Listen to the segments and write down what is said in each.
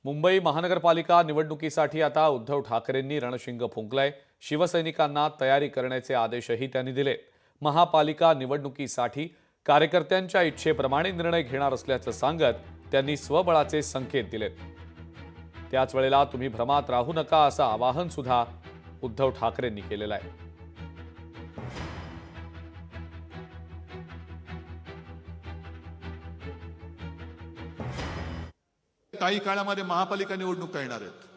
मुंबई महानगरपालिका निवडणुकीसाठी आता उद्धव ठाकरेंनी रणशिंग फुंकलंय। शिवसैनिकांना तयारी करण्याचे आदेशही त्यांनी दिले। महापालिका निवडणुकीसाठी कार्यकर्त्यांच्या इच्छेप्रमाणे निर्णय घेणार असल्याचं सांगत त्यांनी स्वबळाचे संकेत दिले। त्याच वेळेला तुम्ही भ्रमात राहू नका असं आवाहन सुद्धा उद्धव ठाकरेंनी केलेलं आहे। काही काळामध्ये महापालिका निवडणुका येणार आहेत।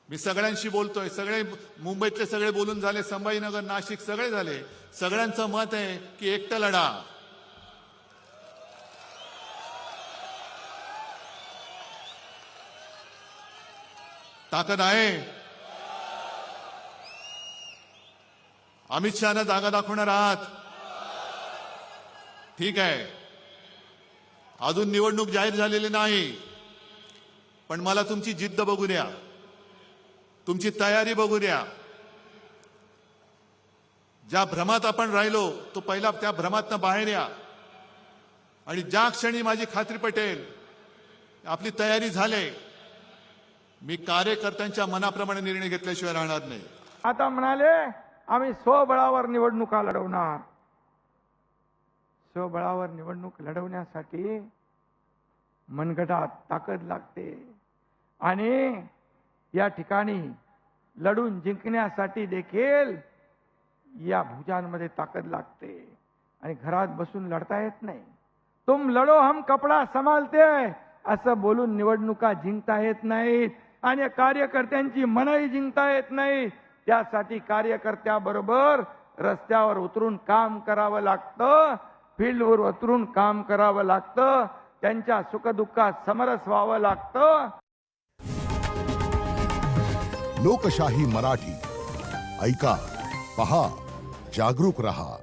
मी सगळ्यांशी बोलतोय, सगळे मुंबईतले सगळे बोलून झाले, संभाजीनगर नाशिक सगळे झाले। सगळ्यांचं मत आहे की एकटा लढा। ताकद आहे। अमित शहाना जागा दाखवणार आहात? ठीक आहे, अजून निवडणूक जाहीर झालेली नाही, पण मला तुमची जिद्द बघू द्या, तुमची तयारी बघू द्या। ज्या भ्रमात आपण राहिलो तो पहिला त्या भ्रमातनं बाहेर या, आणि ज्या क्षणी माझी खात्री पटेल आपली तयारी झाले, मी कार्यकर्त्यांच्या मनाप्रमाणे निर्णय घेतल्याशिवाय राहणार नाही। आता म्हणाले आम्ही स्वबळावर निवडणुका लढवणार। स्वबळावर निवडणूक लढवण्यासाठी मनगटात ताकद लागते, आणि या ठिकाणी लढून जिंकण्यासाठी देखील या भुजांमध्ये ताकद लागते, आणि घरात बसून लढता येत नाही। तुम लढो हम कपडा संभालते असं बोलून निवडणुका जिंकता येत नाहीत, आणि कार्यकर्त्यांची मनही जिंकता येत नाही। त्यासाठी कार्यकर्त्याबरोबर रस्त्यावर उतरून काम करावं लागतं, फील्डवर उतरून काम करावं लागतं, त्यांच्या सुखदुःखात समरस व्हावं लागतं। लोकशाही मराठी ऐका, पहा, जागरूक रहा।